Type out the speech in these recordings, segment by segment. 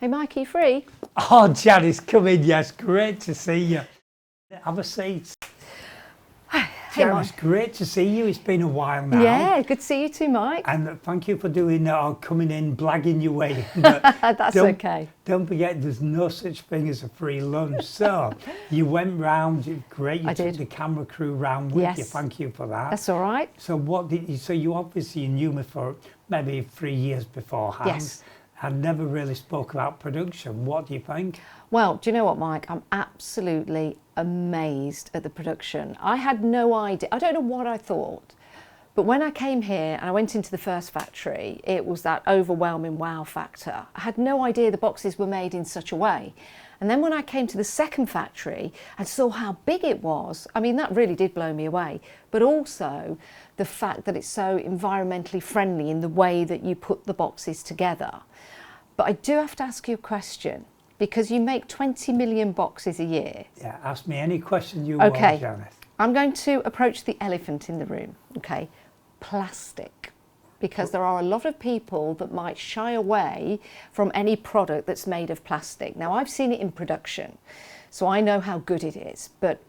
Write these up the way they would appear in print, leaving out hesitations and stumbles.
Hey Mike, are you free? Oh, Janice, come in. Yes, great to see you. Have a seat. Hey Janice, Mike. great to see you. It's been a while now. Yeah, good to see you too, Mike. And thank you for doing coming in, blagging your way. But That's okay. Don't forget, there's no such thing as a free lunch. So you went round. Great. You I took did. the camera crew round with you. Yes. Thank you for that. That's all right. So what did you? So you obviously knew me for maybe 3 years beforehand. Yes. And never really spoke about production. What do you think? Well, do you know what, Mike? I'm absolutely amazed at the production. I had no idea. I don't know what I thought. But when I came here and I went into the first factory, it was that overwhelming wow factor. I had no idea the boxes were made in such a way. And then when I came to the second factory and saw how big it was, I mean, that really did blow me away. But also the fact that it's so environmentally friendly in the way that you put the boxes together. But I do have to ask you a question, because you make 20 million boxes a year. Yeah, ask me any question you want, Janice. I'm going to approach the elephant in the room, okay? Plastic. Because there are a lot of people that might shy away from any product that's made of plastic. Now, I've seen it in production, so I know how good it is, but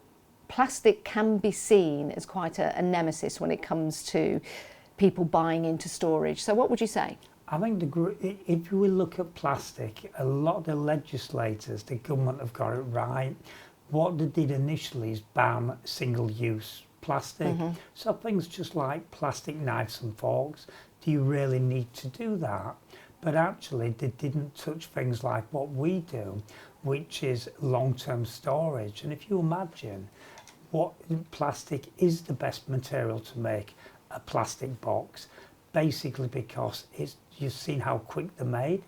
plastic can be seen as quite a nemesis when it comes to people buying into storage. So what would you say? I think if you look at plastic, a lot of the legislators, the government have got it right. What they did initially is ban single-use plastic. So things just like plastic knives and forks, do you really need to do that? But actually they didn't touch things like what we do, which is long-term storage. And if you imagine what plastic is the best material to make a plastic box, basically because you've seen how quick they're made,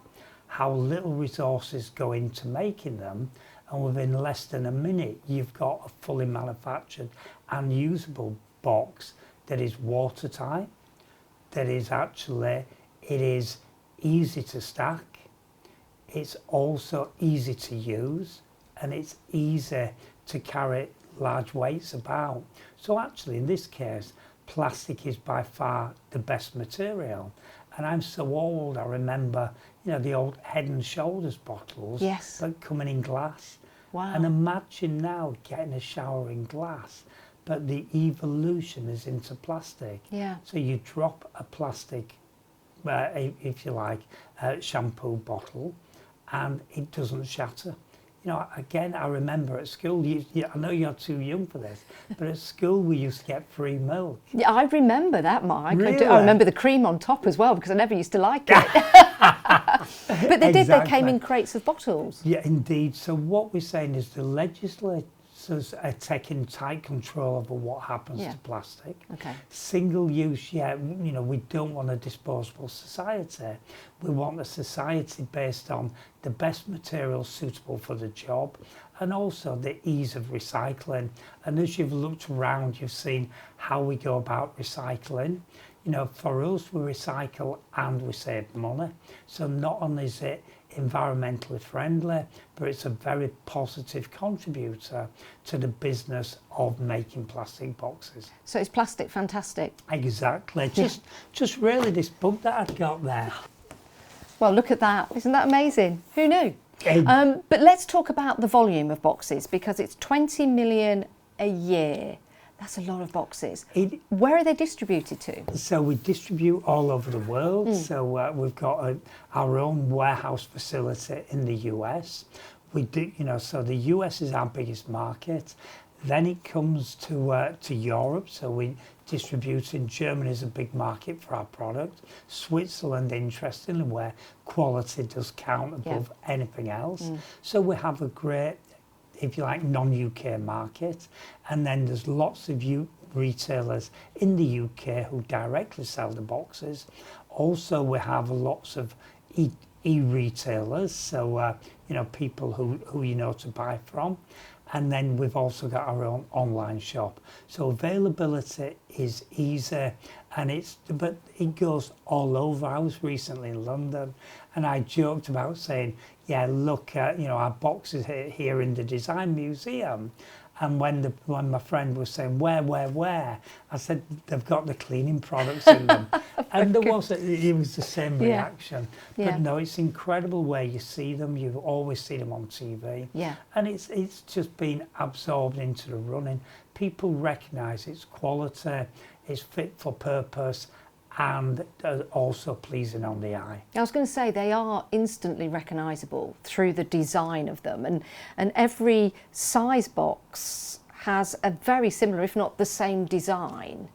how little resources go into making them, and within less than a minute you've got a fully manufactured and usable box that is watertight, that is actually, it is easy to stack, it's also easy to use, and it's easy to carry large weights about. So actually in this case, plastic is by far the best material. And I'm so old, I remember, the old Head and Shoulders bottles, yes, but coming in glass. Wow. And imagine now getting a shower in glass, but the evolution is into plastic. Yeah. So you drop a plastic, if you like, shampoo bottle, and it doesn't shatter. Again, I remember at school, I know you're too young for this, but at school we used to get free milk. Yeah, I remember that, Mike. Really? I remember the cream on top as well, because I never used to like it. But they did, they came in crates of bottles. Yeah, indeed. So what we're saying is the legislators are taking tight control over what happens to plastic. Okay. Single use, we don't want a disposable society. We want a society based on the best materials suitable for the job, and also the ease of recycling. And as you've looked around, you've seen how we go about recycling. For us, we recycle and we save money. So not only is it environmentally friendly, but it's a very positive contributor to the business of making plastic boxes. So is plastic fantastic? Exactly. Just really this book that I've got there. Well, look at that. Isn't that amazing? Who knew? But let's talk about the volume of boxes, because it's 20 million a year. That's a lot of boxes. Where are they distributed to? So we distribute all over the world. So we've got our own warehouse facility in the US. We do, so the US is our biggest market. Then it comes to Europe. So we distribute in Germany is a big market for our product. Switzerland, interestingly, where quality does count above anything else. So we have a great, if you like, non-UK market, and then there's lots of retailers in the UK who directly sell the boxes. Also, we have lots of e-retailers, so people who to buy from, and then we've also got our own online shop. So availability is easy, but it goes all over. I was recently in London, and I joked about saying, yeah, look, our boxes here in the Design Museum, And when my friend was saying, where, I said, they've got the cleaning products in them. And it was the same reaction. Yeah. But no, it's incredible where you see them. You always see them on TV. Yeah. And it's just been absorbed into the running. People recognise its quality, it's fit for purpose, and also pleasing on the eye. I was going to say they are instantly recognisable through the design of them, and every size box has a very similar, if not the same design,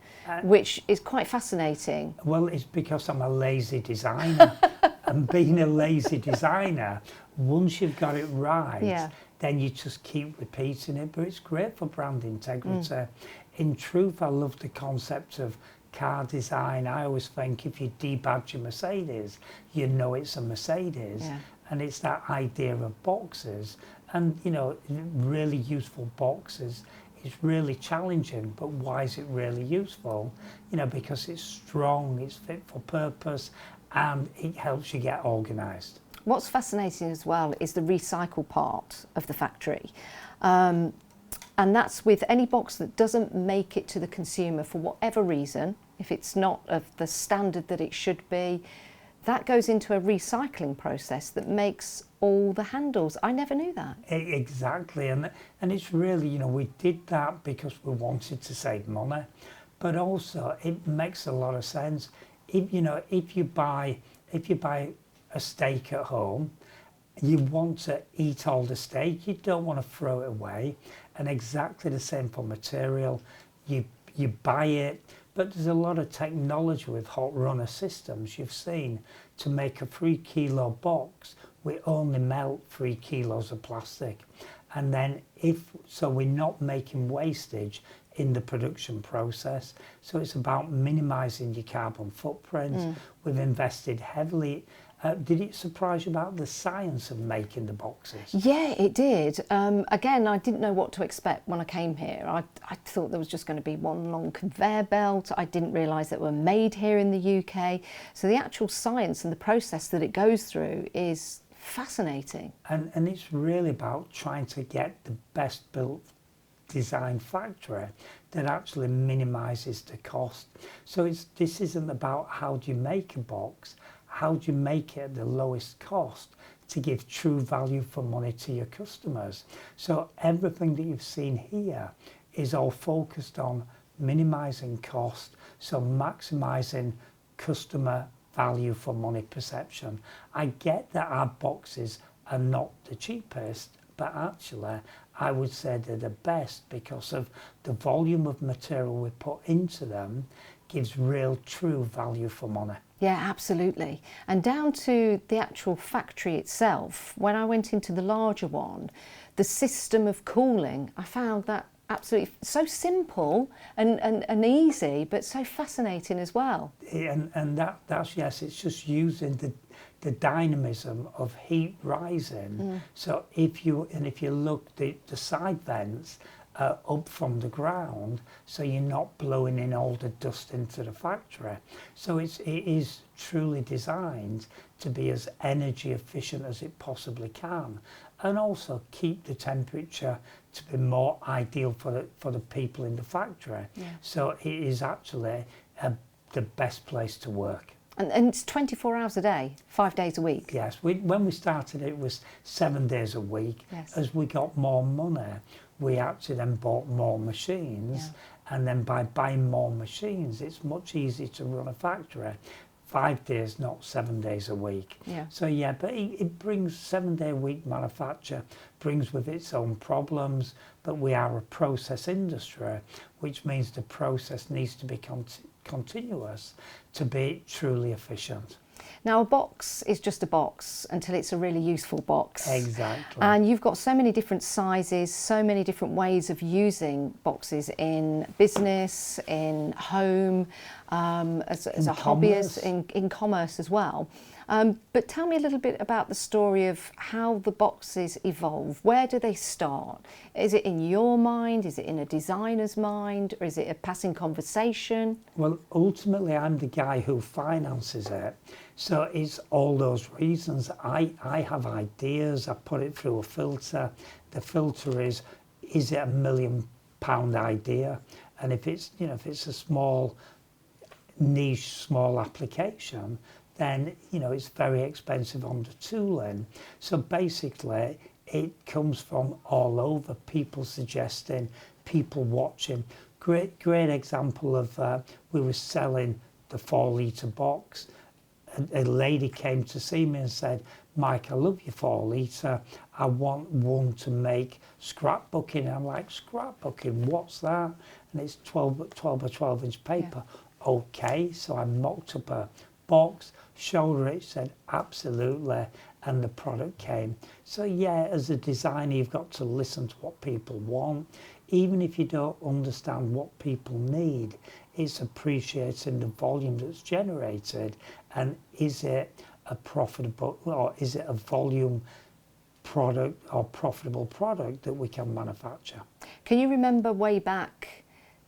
which is quite fascinating. Well, it's because I'm a lazy designer. And being a lazy designer, once you've got it right, then you just keep repeating it. But it's great for brand integrity. In truth, I love the concept of car design. I always think if you debadge a Mercedes, you know it's a Mercedes. And it's that idea of boxes, and you know, really useful boxes. It's really challenging, but why is it really useful? You know, because it's strong, it's fit for purpose, and it helps you get organised. What's fascinating as well is the recycle part of the factory. And that's with any box that doesn't make it to the consumer for whatever reason, if it's not of the standard that it should be, that goes into a recycling process that makes all the handles. I never knew that. Exactly, and it's really, you know, we did that because we wanted to save money, but also it makes a lot of sense. If you buy a steak at home, you want to eat all the steak. You don't want to throw it away. And exactly the same for material. You buy it, but there's a lot of technology with hot runner systems you've seen to make a 3 kilo box. We only melt 3 kilos of plastic. And then we're not making wastage in the production process. So it's about minimizing your carbon footprint. We've invested heavily. Did it surprise you about the science of making the boxes? Yeah, it did. Again, I didn't know what to expect when I came here. I thought there was just going to be one long conveyor belt. I didn't realise that they were made here in the UK. So the actual science and the process that it goes through is fascinating. And it's really about trying to get the best built design factory that actually minimises the cost. So this isn't about how do you make a box, how do you make it at the lowest cost to give true value for money to your customers. So everything that you've seen here is all focused on minimising cost, so maximising customer value for money perception. I get that our boxes are not the cheapest, but actually I would say they're the best because of the volume of material we put into them gives real true value for money. Yeah, absolutely. And down to the actual factory itself, when I went into the larger one, the system of cooling, I found that absolutely so simple and easy, but so fascinating as well. And that's yes, it's just using the dynamism of heat rising. So if you look the side vents up from the ground, so you're not blowing in all the dust into the factory. So it is truly designed to be as energy efficient as it possibly can, and also keep the temperature to be more ideal for the people in the factory. So it is actually the best place to work. And it's 24 hours a day, 5 days a week. Yes, when we started it was 7 days a week. Yes. As we got more money, we actually then bought more machines, and then by buying more machines, it's much easier to run a factory 5 days, not 7 days a week. So yeah, but it brings 7 day a week manufacture, brings with its own problems, but we are a process industry, which means the process needs to be continuous to be truly efficient. Now, a box is just a box until it's a really useful box. Exactly. And you've got so many different sizes, so many different ways of using boxes in business, in home, as a hobbyist, in commerce as well. But tell me a little bit about the story of how the boxes evolve. Where do they start? Is it in your mind? Is it in a designer's mind? Or is it a passing conversation? Well, ultimately, I'm the guy who finances it. So it's all those reasons. I have ideas, I put it through a filter. The filter is, is it a £1 million idea? And if it's, you know, if it's a small niche, small application, then, you know, it's very expensive on the tooling. So basically it comes from all over, people suggesting, people watching. Great example of we were selling the 4-litre box. A lady came to see me and said, Mike, I love your 4-litre. I want one to make scrapbooking. And I'm like, scrapbooking, what's that? And it's 12 by 12 inch paper. Yeah. Okay, so I mocked up a box, showed her it, said absolutely, and the product came. So yeah, as a designer, you've got to listen to what people want. Even if you don't understand what people need, it's appreciating the volume that's generated, and is it a profitable, or is it a volume product or profitable product that we can manufacture. Can you remember way back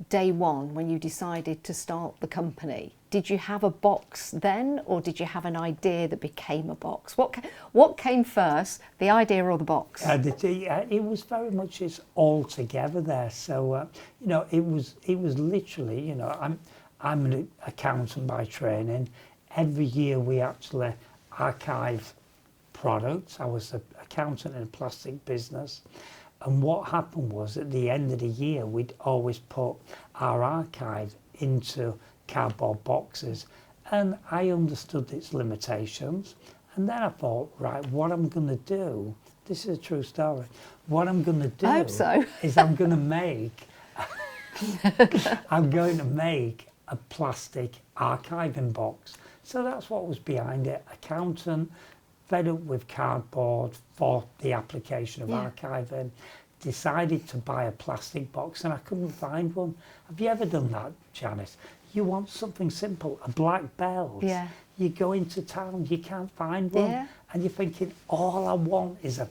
day one when you decided to start the company? Did you have a box then, or did you have an idea that became a box? What came first, the idea or the box? It was very much, it's all together there. So you know, it was literally, you know, I'm an accountant by training. Every year we actually archive products. I was an accountant in a plastic business, and what happened was at the end of the year we'd always put our archive into cardboard boxes, and I understood its limitations. And then I thought, right, what I'm going to do, this is a true story, what I'm going to do I hope so. is I'm going to make a plastic archiving box. So that's what was behind it. Accountant, fed up with cardboard for the application of archiving, decided to buy a plastic box, and I couldn't find one. Have you ever done that, Janice? You want something simple, a black belt. Yeah. You go into town, you can't find one. Yeah. And you're thinking, all I want is a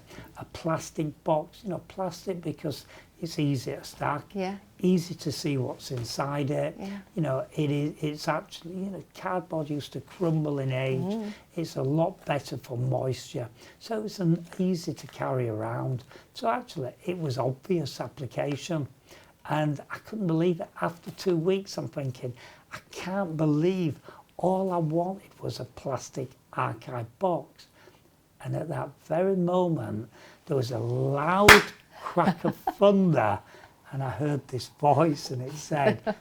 plastic box. You know, plastic because it's easy to stack, easy to see what's inside it. Yeah. You know, it's actually, you know, cardboard used to crumble in age. It's a lot better for moisture. So it's easy to carry around. So actually, it was obvious application. And I couldn't believe it. After 2 weeks, I'm thinking, I can't believe all I wanted was a plastic archive box. And at that very moment, there was a loud crack of thunder, and I heard this voice, and it said,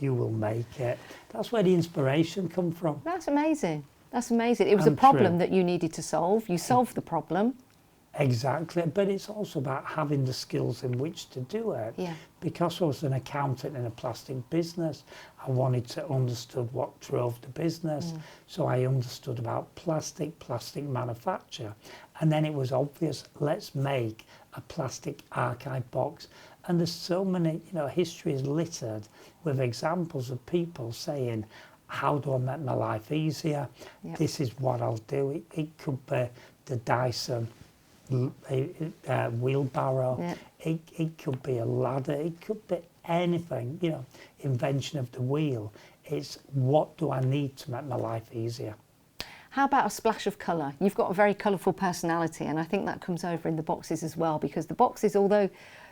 you will make it. That's where the inspiration come from. That's amazing. That's amazing. It was a problem that you needed to solve. You solved the problem. Exactly, but it's also about having the skills in which to do it. Yeah. Because I was an accountant in a plastic business, I wanted to understand what drove the business. So I understood about plastic manufacture. And then it was obvious, let's make a plastic archive box. And there's so many, you know, history is littered with examples of people saying, how do I make my life easier? Yep. This is what I'll do. It could be the Dyson wheelbarrow. Yeah. It could be a ladder. It could be anything, you know, invention of the wheel. It's what do I need to make my life easier? How about a splash of colour? You've got a very colourful personality, and I think that comes over in the boxes as well, because the boxes, although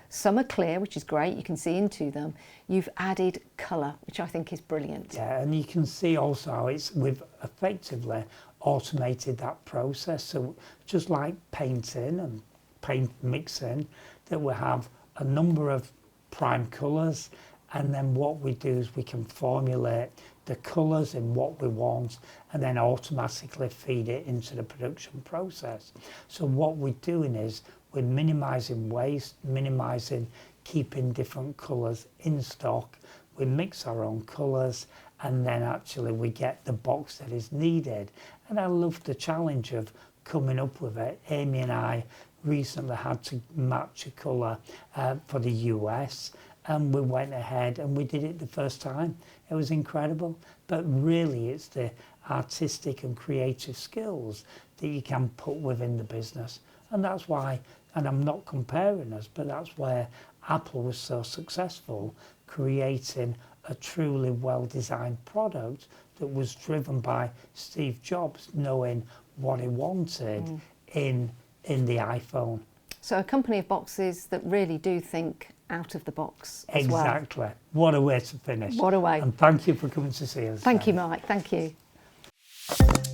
some are clear, which is great, you can see into them, you've added colour, which I think is brilliant. Yeah, and you can see also how we've effectively automated that process. So just like painting and paint mixing, that we have a number of prime colours, and then what we do is we can formulate the colours in what we want and then automatically feed it into the production process. So what we're doing is we're minimising waste, minimising keeping different colours in stock. We mix our own colours, and then actually we get the box that is needed. And I love the challenge of coming up with it. Amy and I recently had to match a colour for the US, and we went ahead and we did it the first time. It was incredible. But really it's the artistic and creative skills that you can put within the business. And that's why, and I'm not comparing us, but that's where Apple was so successful, creating a truly well-designed product that was driven by Steve Jobs knowing what he wanted in the iPhone. So a company of boxes that really do think out of the box as well. Exactly. What a way to finish. What a way. And thank you for coming to see us. Thank you, Janice. Mike. Thank you.